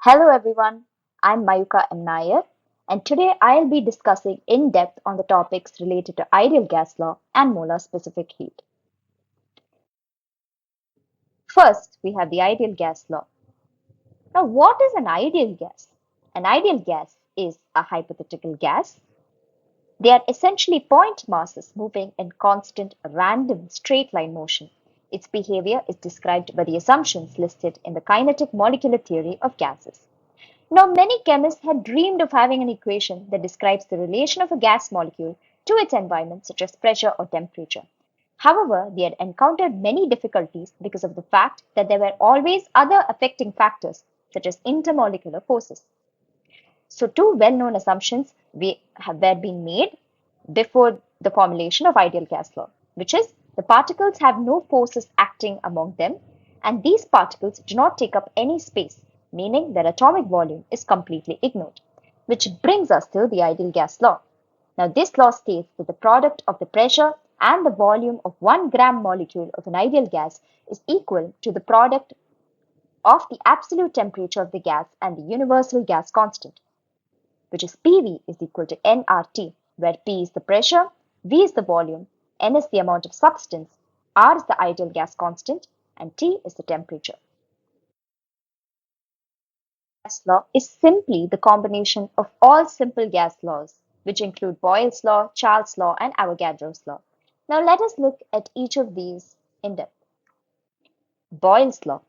Hello everyone, I'm Mayuka M. Nair, and today I'll be discussing in depth on the topics related to ideal gas law and molar specific heat. First, we have the ideal gas law. Now, what is an ideal gas? An ideal gas is a hypothetical gas. They are essentially point masses moving in constant, random, straight line motion. Its behavior is described by the assumptions listed in the kinetic molecular theory of gases. Now, many chemists had dreamed of having an equation that describes the relation of a gas molecule to its environment, such as pressure or temperature. However, they had encountered many difficulties because of the fact that there were always other affecting factors, such as intermolecular forces. So, two well known assumptions were being made before the formulation of ideal gas law, which is the particles have no forces acting among them, and these particles do not take up any space, meaning their atomic volume is completely ignored. Which brings us to the ideal gas law. Now, this law states that the product of the pressure and the volume of 1 gram molecule of an ideal gas is equal to the product of the absolute temperature of the gas and the universal gas constant, which is PV is equal to nRT, where P is the pressure, V is the volume, N is the amount of substance, R is the ideal gas constant, and T is the temperature. Gas law is simply the combination of all simple gas laws, which include Boyle's law, Charles' law, and Avogadro's law. Now let us look at each of these in depth. Boyle's law.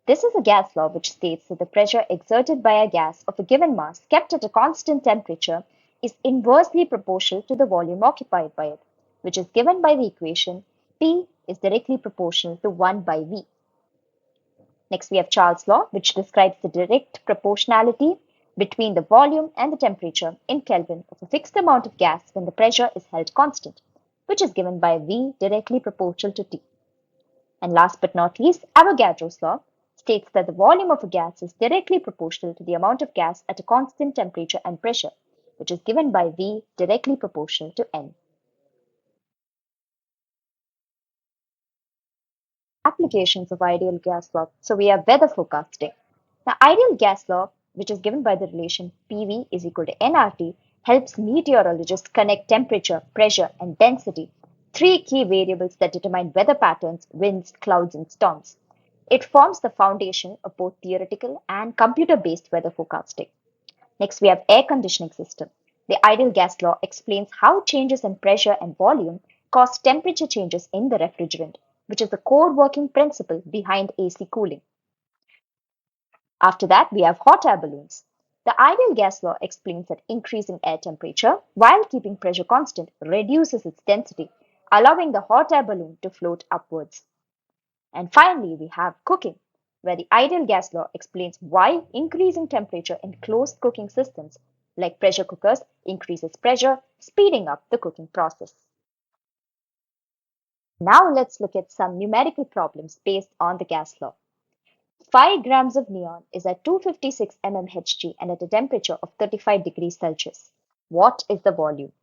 This is a gas law which states that the pressure exerted by a gas of a given mass kept at a constant temperature is inversely proportional to the volume occupied by it, which is given by the equation P is directly proportional to 1 by V. Next, we have Charles' law, which describes the direct proportionality between the volume and the temperature in Kelvin of a fixed amount of gas when the pressure is held constant, which is given by V directly proportional to T. And last but not least, Avogadro's law states that the volume of a gas is directly proportional to the amount of gas at a constant temperature and pressure, which is given by V directly proportional to N. Applications of ideal gas law. So we have weather forecasting. Now, ideal gas law, which is given by the relation PV is equal to nRT, helps meteorologists connect temperature, pressure, and density, three key variables that determine weather patterns, winds, clouds, and storms. It forms the foundation of both theoretical and computer-based weather forecasting. Next, we have air conditioning system. The ideal gas law explains how changes in pressure and volume cause temperature changes in the refrigerant, which is the core working principle behind AC cooling. After that, we have hot air balloons. The ideal gas law explains that increasing air temperature while keeping pressure constant reduces its density, allowing the hot air balloon to float upwards. And finally, we have cooking, where the ideal gas law explains why increasing temperature in closed cooking systems like pressure cookers increases pressure, speeding up the cooking process. Now let's look at some numerical problems based on the gas law. 5 grams of neon is at 256 mmHg and at a temperature of 35 degrees Celsius. What is the volume?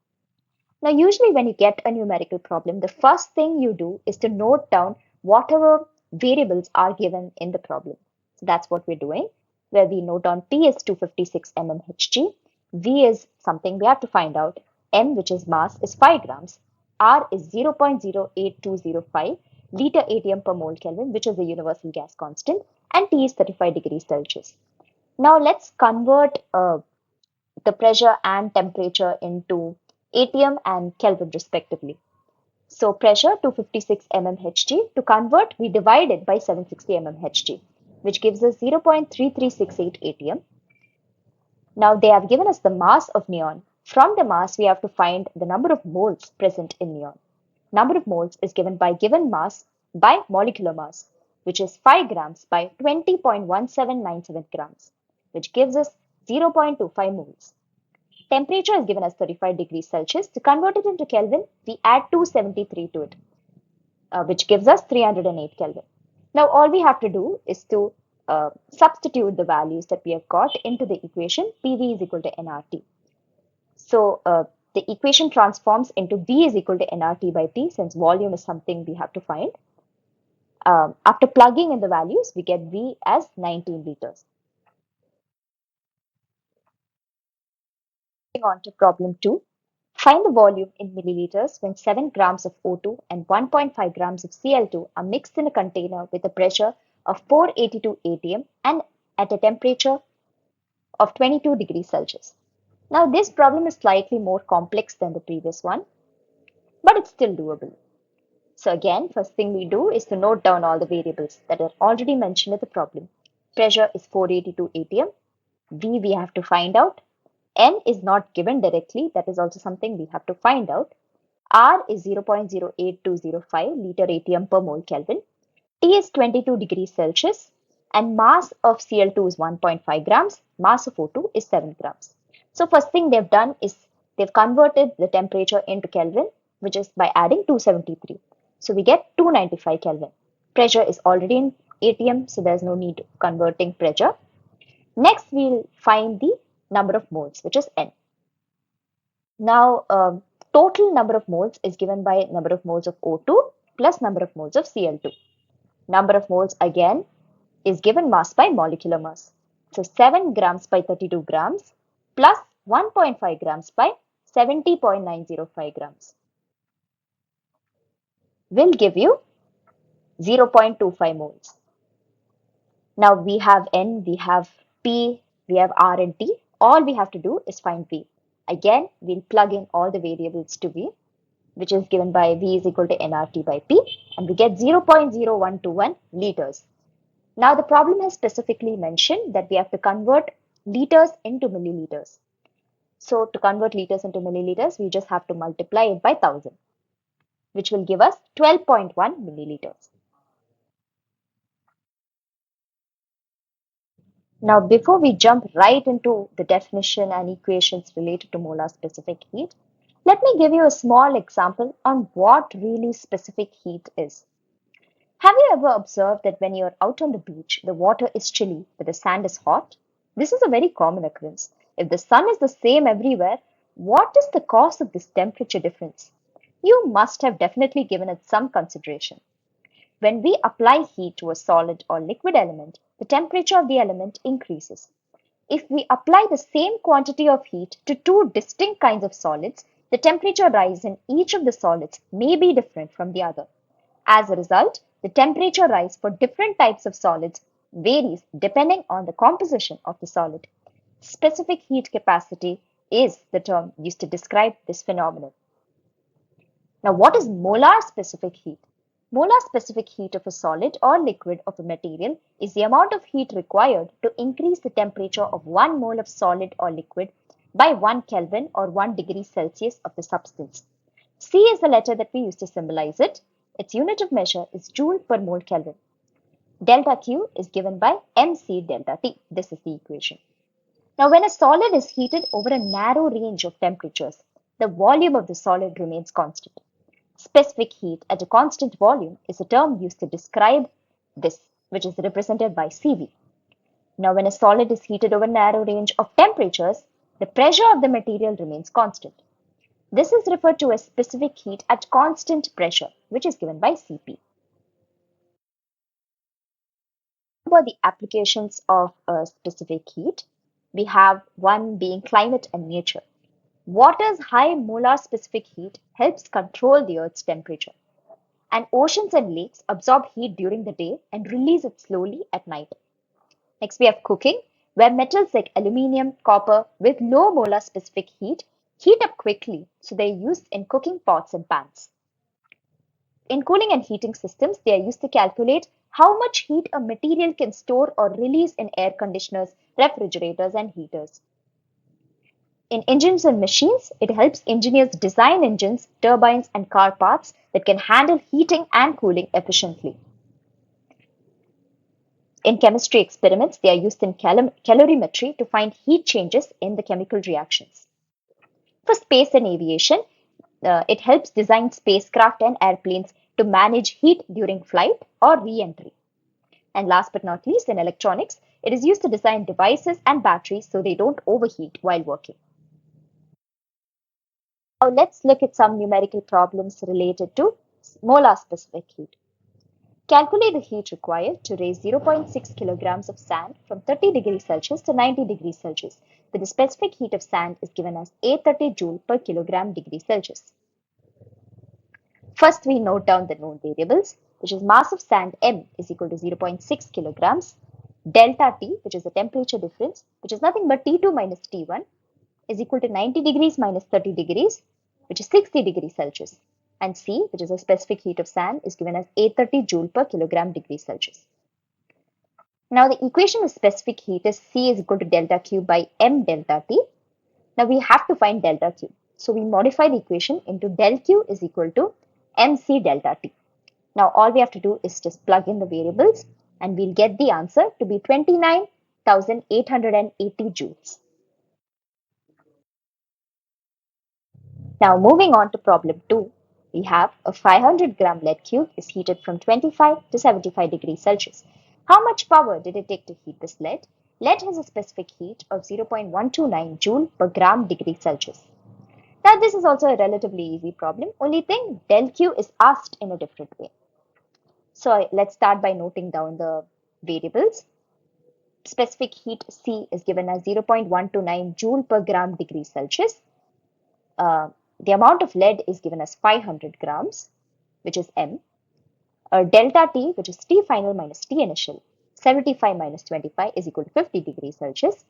Now, usually when you get a numerical problem, the first thing you do is to note down whatever variables are given in the problem. So that's what we're doing, where we note down P is 256 mmHg, V is something we have to find out, M, which is mass, is 5 grams, R is 0.08205 liter atm per mole Kelvin, which is the universal gas constant, and T is 35 degrees Celsius. Now let's convert the pressure and temperature into atm and Kelvin respectively. So pressure 256 mmHg. To convert, we divide it by 760 mmHg, which gives us 0.3368 atm. Now they have given us the mass of neon. From the mass, we have to find the number of moles present in neon. Number of moles is given by given mass by molecular mass, which is 5 grams by 20.1797 grams, which gives us 0.25 moles. Temperature is given as 35 degrees Celsius. To convert it into Kelvin, we add 273 to it, which gives us 308 Kelvin. Now, all we have to do is to substitute the values that we have got into the equation PV is equal to nRT. So, the equation transforms into V is equal to nRT by P, since volume is something we have to find. After plugging in the values, we get V as 19 liters. Moving on to problem 2. Find the volume in milliliters when 7 grams of O2 and 1.5 grams of Cl2 are mixed in a container with a pressure of 482 atm and at a temperature of 22 degrees Celsius. Now, this problem is slightly more complex than the previous one, but it's still doable. So again, first thing we do is to note down all the variables that are already mentioned in the problem. Pressure is 482 atm. V we have to find out. N is not given directly. That is also something we have to find out. R is 0.08205 liter atm per mole Kelvin. T is 22 degrees Celsius. And mass of Cl2 is 1.5 grams. Mass of O2 is 7 grams. So first thing they've done is they've converted the temperature into Kelvin, which is by adding 273. So we get 295 Kelvin. Pressure is already in atm, so there's no need converting pressure. Next, we'll find the number of moles, which is N. Now, total number of moles is given by number of moles of O2 plus number of moles of Cl2. Number of moles again is given mass by molecular mass. So 7 grams by 32 grams plus 1.5 grams by 70.905 grams will give you 0.25 moles. Now we have N, we have P, we have R and T. All we have to do is find V. Again, we'll plug in all the variables to V, which is given by V is equal to nRT by P, and we get 0.0121 liters. Now the problem has specifically mentioned that we have to convert liters into milliliters. So to convert liters into milliliters, we just have to multiply it by 1000, which will give us 12.1 milliliters. Now, before we jump right into the definition and equations related to molar specific heat, let me give you a small example on what really specific heat is. Have you ever observed that when you're out on the beach, the water is chilly, but the sand is hot? This is a very common occurrence. If the sun is the same everywhere, what is the cause of this temperature difference? You must have definitely given it some consideration. When we apply heat to a solid or liquid element, the temperature of the element increases. If we apply the same quantity of heat to two distinct kinds of solids, the temperature rise in each of the solids may be different from the other. As a result, the temperature rise for different types of solids varies depending on the composition of the solid. Specific heat capacity is the term used to describe this phenomenon. Now, what is molar specific heat? Molar specific heat of a solid or liquid of a material is the amount of heat required to increase the temperature of 1 mole of solid or liquid by 1 Kelvin or 1 degree Celsius of the substance. C is the letter that we use to symbolize it. Its unit of measure is joule per mole Kelvin. Delta Q is given by mc delta T. This is the equation. Now, when a solid is heated over a narrow range of temperatures, the volume of the solid remains constant. Specific heat at a constant volume is a term used to describe this, which is represented by Cv. Now, when a solid is heated over a narrow range of temperatures, the pressure of the material remains constant. This is referred to as specific heat at constant pressure, which is given by Cp. About the applications of specific heat, we have one being climate and nature. Water's high molar specific heat helps control the Earth's temperature. And oceans and lakes absorb heat during the day and release it slowly at night. Next, we have cooking, where metals like aluminium, copper with low molar specific heat up quickly, so they're used in cooking pots and pans. In cooling and heating systems, they are used to calculate how much heat a material can store or release in air conditioners, refrigerators, and heaters. In engines and machines, it helps engineers design engines, turbines, and car parts that can handle heating and cooling efficiently. In chemistry experiments, they are used in calorimetry to find heat changes in the chemical reactions. For space and aviation, it helps design spacecraft and airplanes to manage heat during flight or re-entry. And last but not least, in electronics, it is used to design devices and batteries so they don't overheat while working. Now let's look at some numerical problems related to molar specific heat. Calculate the heat required to raise 0.6 kilograms of sand from 30 degrees Celsius to 90 degrees Celsius. The specific heat of sand is given as 830 joule per kilogram degree Celsius. First, we note down the known variables, which is mass of sand M is equal to 0.6 kilograms, delta T, which is the temperature difference, which is nothing but T2 minus T1, is equal to 90 degrees minus 30 degrees, which is 60 degrees Celsius. And C, which is the specific heat of sand, is given as 830 joule per kilogram degree Celsius. Now, the equation of specific heat is C is equal to delta Q by M delta T. Now, we have to find delta Q. So, we modify the equation into del Q is equal to MC delta T. Now, all we have to do is just plug in the variables and we'll get the answer to be 29,880 joules. Now, moving on to problem 2, we have a 500 gram lead cube is heated from 25 to 75 degrees Celsius. How much power did it take to heat this lead? Lead has a specific heat of 0.129 joule per gram degree Celsius. Now, this is also a relatively easy problem, only thing del Q is asked in a different way. So, let's start by noting down the variables. Specific heat C is given as 0.129 joule per gram degree Celsius. The amount of lead is given as 500 grams, which is M. Delta T, which is T final minus T initial, 75 minus 25 is equal to 50 degrees Celsius.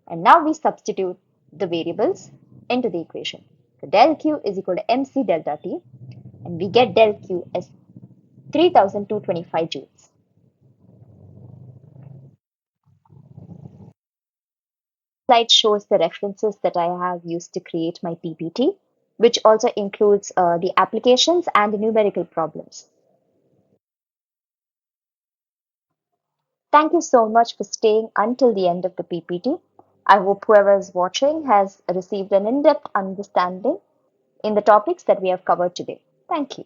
And now we substitute the variables into the equation. So del Q is equal to MC delta T, and we get del Q as 3225 joules. Slide shows the references that I have used to create my PPT, which also includes the applications and the numerical problems. Thank you so much for staying until the end of the PPT. I hope whoever is watching has received an in-depth understanding in the topics that we have covered today. Thank you.